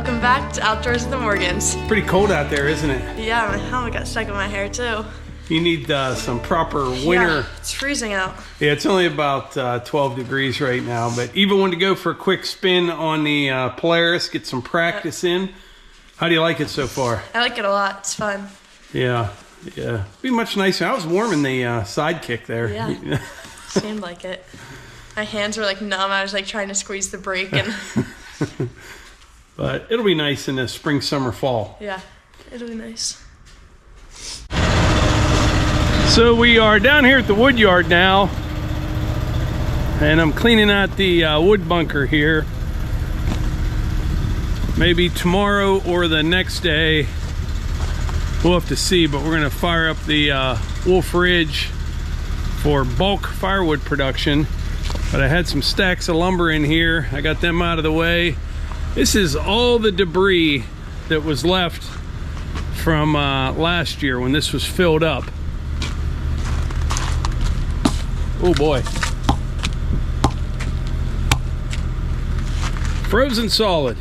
Welcome back to Outdoors with the Morgans. Pretty cold out there, isn't it? Yeah, my helmet got stuck in my hair too. You need some proper winter. Yeah, it's freezing out. Yeah, it's only about 12 degrees right now, but even wanted to go for a quick spin on the Polaris, get some practice in. How do you like it so far? I like it a lot. It's fun. Yeah. It'd be much nicer. I was warming the Sidekick there. Yeah, seemed like it. My hands were like numb. I was like trying to squeeze the brake and... But it'll be nice in the spring, summer, fall. Yeah, it'll be nice. So we are down here at the wood yard now, and I'm cleaning out the wood bunker here. Maybe tomorrow or the next day, we'll have to see, but we're gonna fire up the Wolfe Ridge for bulk firewood production. But I had some stacks of lumber in here. I got them out of the way. This is all the debris that was left from last year when this was filled up. Oh boy. Frozen solid.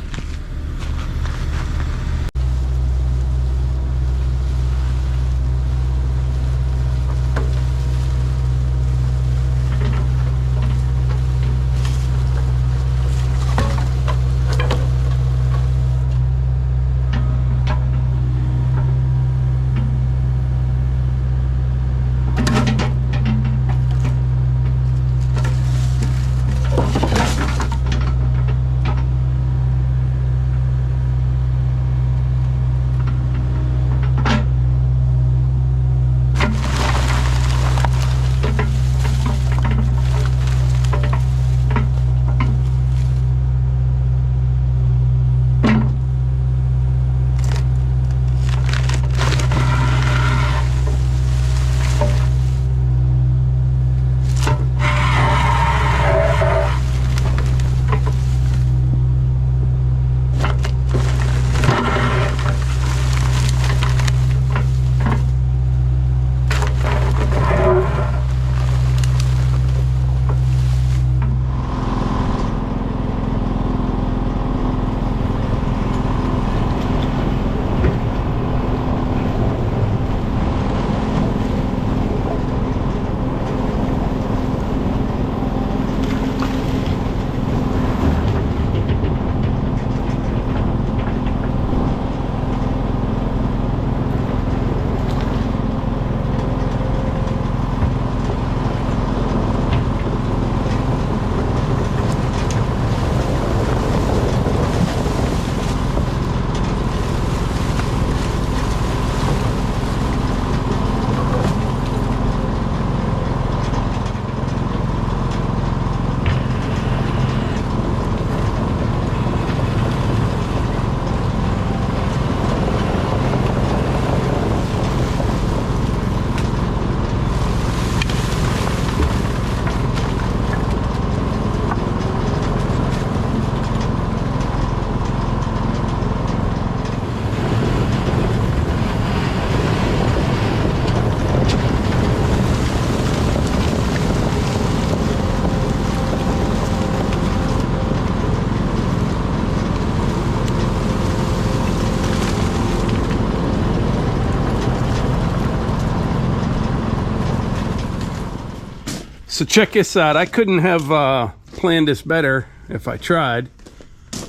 So check this out. I couldn't have planned this better if I tried.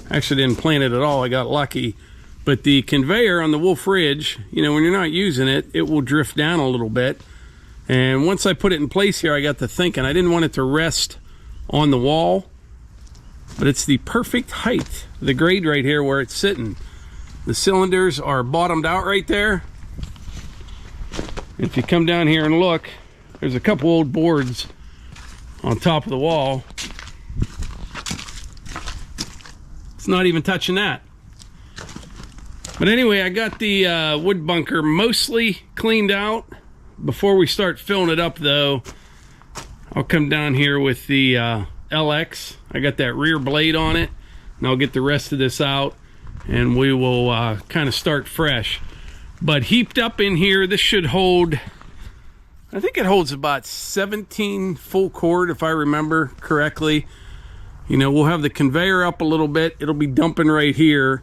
Actually didn't plan it at all. I got lucky. But the conveyor on the Wolfe Ridge, you know, when you're not using it, it will drift down a little bit. And once I put it in place here, I got to thinking I didn't want it to rest on the wall, but it's the perfect height, the grade right here where it's sitting. The cylinders are bottomed out right there. If you come down here and look, there's a couple old boards on top of the wall. It's not even touching that. But anyway, I got the wood bunker mostly cleaned out. Before we start filling it up though, I'll come down here with the LX. I got that rear blade on it, and I'll get the rest of this out, and we will kind of start fresh. But heaped up in here, this should hold, I think it holds about 17 full cord if I remember correctly. You know, we'll have the conveyor up a little bit. It'll be dumping right here.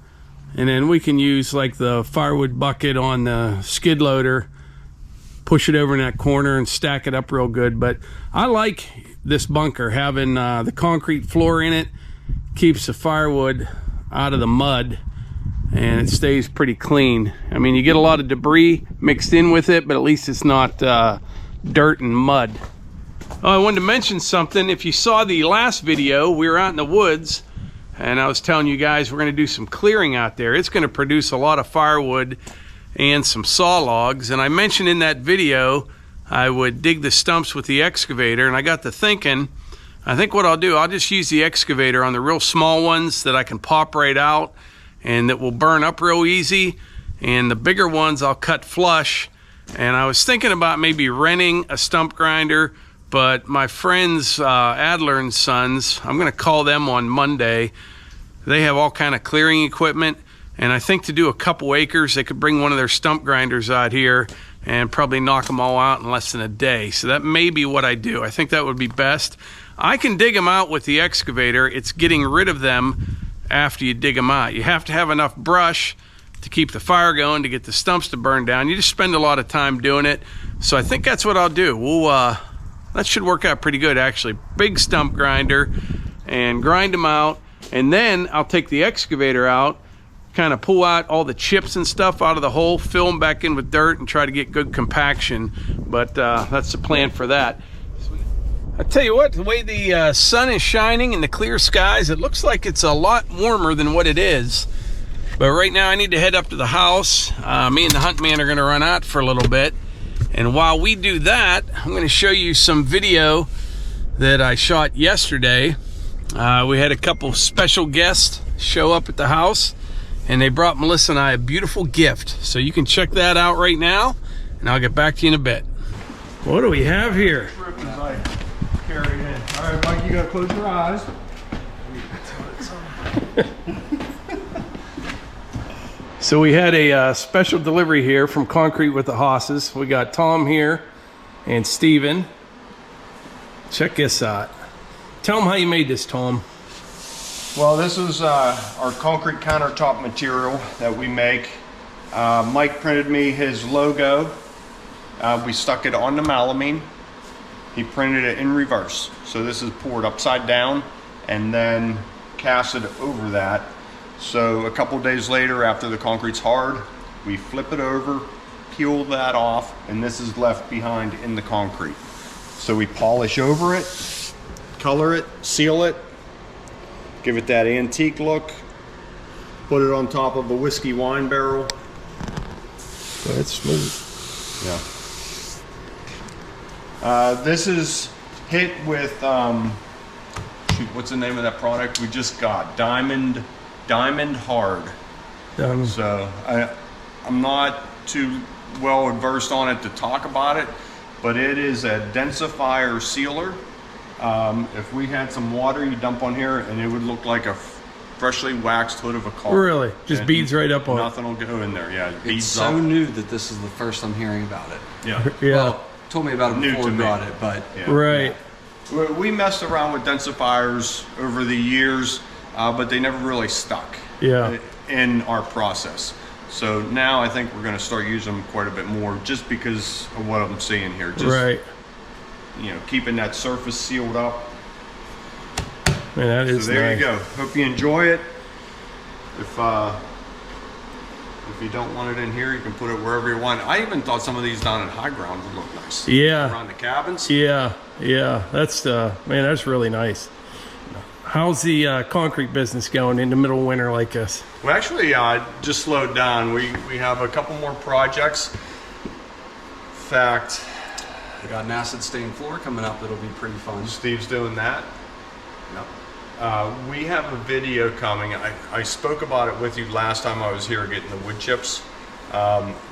and then we can use like the firewood bucket on the skid loader, push it over in that corner and stack it up real good. But I like this bunker, having the concrete floor in it, keeps the firewood out of the mud, and it stays pretty clean. I mean, you get a lot of debris mixed in with it, but at least it's not dirt and mud. Oh, I wanted to mention something. If you saw the last video, we were out in the woods, and I was telling you guys we're going to do some clearing out there. It's going to produce a lot of firewood and some saw logs. And I mentioned in that video I would dig the stumps with the excavator, and I got to thinking, I think what I'll do, I'll just use the excavator on the real small ones that I can pop right out and that will burn up real easy, and the bigger ones I'll cut flush. And I was thinking about maybe renting a stump grinder, but my friends Adler and Sons, I'm going to call them on Monday. They have all kind of clearing equipment, and I think to do a couple acres they could bring one of their stump grinders out here and probably knock them all out in less than a day. So that may be what I do. I think that would be best. I can dig them out with the excavator. It's getting rid of them after you dig them out. You have to have enough brush to keep the fire going, to get the stumps to burn down. You just spend a lot of time doing it. So I think that's what I'll do. We'll that should work out pretty good, actually. Big stump grinder and grind them out, and then I'll take the excavator out, kind of pull out all the chips and stuff out of the hole, fill them back in with dirt, and try to get good compaction. But that's the plan for that. I tell you what, the way the sun is shining in the clear skies, it looks like it's a lot warmer than what it is. But right now I need to head up to the house. Me and the hunt man are going to run out for a little bit. And while we do that, I'm going to show you some video that I shot yesterday. We had a couple special guests show up at the house, and they brought Melissa and I a beautiful gift. So you can check that out right now, and I'll get back to you in a bit. What do we have here? Carry it in. All right, Mike, you gotta close your eyes. So we had a special delivery here from Concrete with the Hosses. We got Tom here and Steven. Check this out. Tell them how you made this, Tom. Well, this is our concrete countertop material that we make. Mike printed me his logo. We stuck it on the melamine. He printed it in reverse. So this is poured upside down and then casted over that. So a couple days later, after the concrete's hard, we flip it over, peel that off, and this is left behind in the concrete. So we polish over it, color it, seal it, give it that antique look, put it on top of a whiskey wine barrel. Oh, it's smooth. Yeah. This is hit with, shoot, what's the name of that product we just got? Diamond Hard. So I'm not too well versed on it to talk about it, but it is a densifier sealer. If we had some water, you dump on here and it would look like a freshly waxed hood of a car. Really? Just beads right up on it. Nothing will go in there. Yeah, it's so new that this is the first I'm hearing about it. Yeah. Yeah. Well, told me about it New before to we me. brought it, but Yeah. Right. We messed around with densifiers over the years, but they never really stuck Yeah. in our process. So now I think we're going to start using them quite a bit more just because of what I'm seeing here. Just, Right. you know, keeping that surface sealed up. Man, that is So there nice. you go. Hope you enjoy it. If you don't want it in here, you can put it wherever you want. I even thought some of these down at high ground would look nice. Yeah. Around the cabins. Yeah. Yeah. That's man, that's really nice. How's the concrete business going in the middle of winter like this? Well, actually, just slowed down. We have a couple more projects. In fact, we got an acid stained floor coming up that'll be pretty fun. Steve's doing that. Yep. We have a video coming. I spoke about it with you last time I was here getting the wood chips.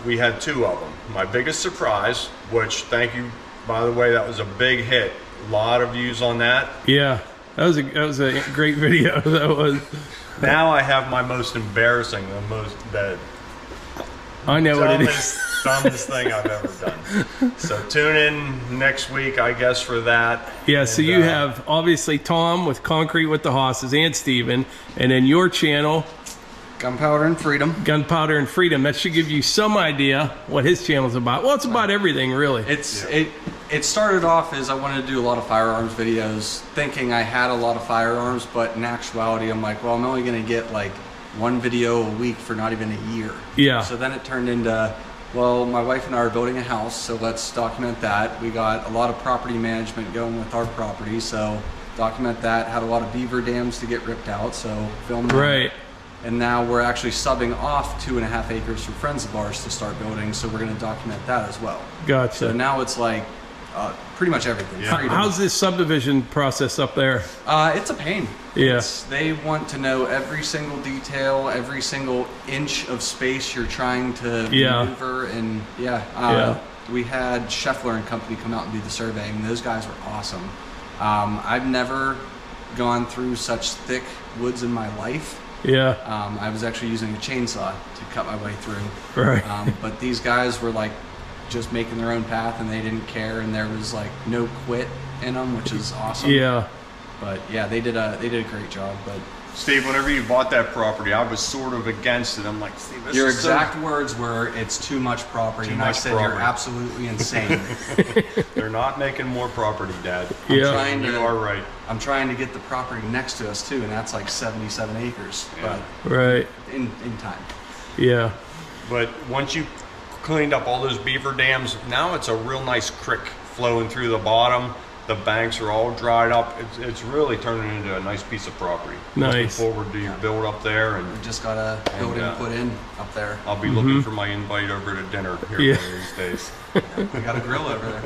We had two of them. My biggest surprise, which thank you, by the way, that was a big hit. A lot of views on that. Yeah. That was a great video. That was. Now I have my most embarrassing, the I know what it is. dumbest thing I've ever done. So tune in next week, I guess, for that. Yeah, so And, you have obviously Tom with Concrete with the Hosses and Steven, and then your channel. Gunpowder and Freedom. Gunpowder and Freedom. That should give you some idea what his channel's about. Well, it's about everything, really. It started off as I wanted to do a lot of firearms videos, thinking I had a lot of firearms, but in actuality, I'm like, well, I'm only going to get like one video a week for not even a year. Yeah. So then it turned into, well, my wife and I are building a house, so let's document that. We got a lot of property management going with our property, so document that. Had a lot of beaver dams to get ripped out, so filmed that. Right. And now we're actually subbing off 2.5 acres from friends of ours to start building, so we're going to document that as well. Gotcha. So now it's like pretty much everything. Yeah. How's this subdivision process up there? It's a pain. Yeah. They want to know every single detail, every single inch of space you're trying to maneuver, and we had Scheffler and company come out and do the surveying, and those guys were awesome. I've never gone through such thick woods in my life. Yeah. I was actually using a chainsaw to cut my way through. Right. But these guys were like just making their own path, and they didn't care, and there was like no quit in them, which is awesome. Yeah. But yeah, they did a great job. But Steve, whenever you bought that property, I was sort of against it. I'm like, Steve, this your is exact words were, "It's too much property," and I said, "You're absolutely insane." They're not making more property, Dad. Yeah. You are right. I'm trying to get the property next to us too, and that's like 77 acres. Yeah. But Right. in time. Yeah. But once you cleaned up all those beaver dams, now it's a real nice creek flowing through the bottom. The banks are all dried up. It's really turning into a nice piece of property. Nice. Looking forward to your build up there, and We just got a building put in up there. I'll be looking for my invite over to dinner here one of these days. We got a grill over there.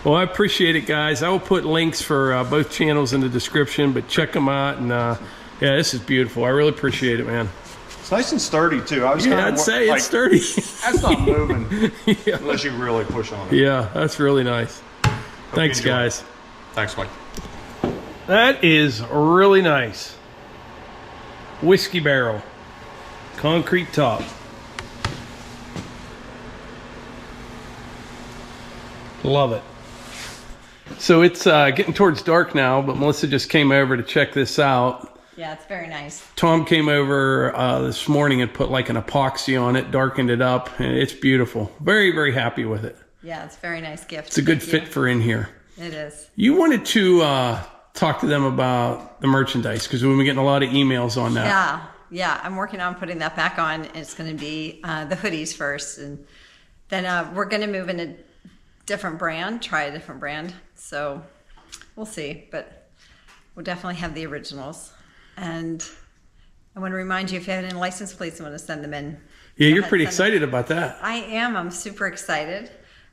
Well, I appreciate it, guys. I will put links for both channels in the description, but check them out. And yeah, this is beautiful. I really appreciate it, man. It's nice and sturdy too. I was I'd say like, it's sturdy. That's not moving unless you really push on it. Yeah, that's really nice. Thanks, enjoy. guys. Thanks, Mike. That is really nice. Whiskey barrel, concrete top. Love it. So it's getting towards dark now, but Melissa just came over to check this out. Yeah, it's very nice. Tom came over this morning and put like an epoxy on it, darkened it up, and it's beautiful. Very, very happy with it. Yeah, it's a very nice gift. It's a good fit for in here. It is. You wanted to talk to them about the merchandise because we've been getting a lot of emails on that. Yeah. I'm working on putting that back on. It's going to be the hoodies first, and then we're going to move in a different brand, try a different brand. So we'll see, but we'll definitely have the originals. And I want to remind you, if you have any license plates, you want to send them in. Yeah, you're pretty excited about that. I am. I'm super excited.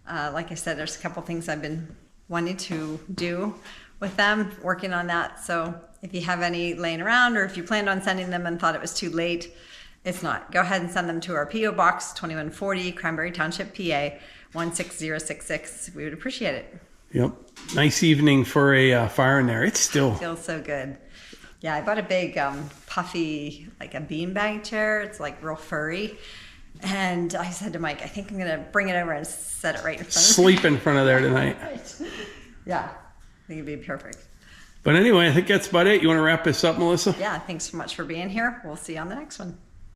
Like I said, there's a couple things I've been wanting to do with them, working on that. So if you have any laying around, or if you planned on sending them and thought it was too late, it's not. Go ahead and send them to our P.O. Box 2140, Cranberry Township, PA 16066. We would appreciate it. Yep. Nice evening for a fire in there. It's still Feels so good. Yeah, I bought a big puffy, like a beanbag chair. It's like real furry. And I said to Mike, I think I'm going to bring it over and set it right in front of me. sleep in front of there tonight. Yeah, I think it'd be perfect. But anyway, I think that's about it. You want to wrap this up, Melissa? Yeah, thanks so much for being here. We'll see you on the next one.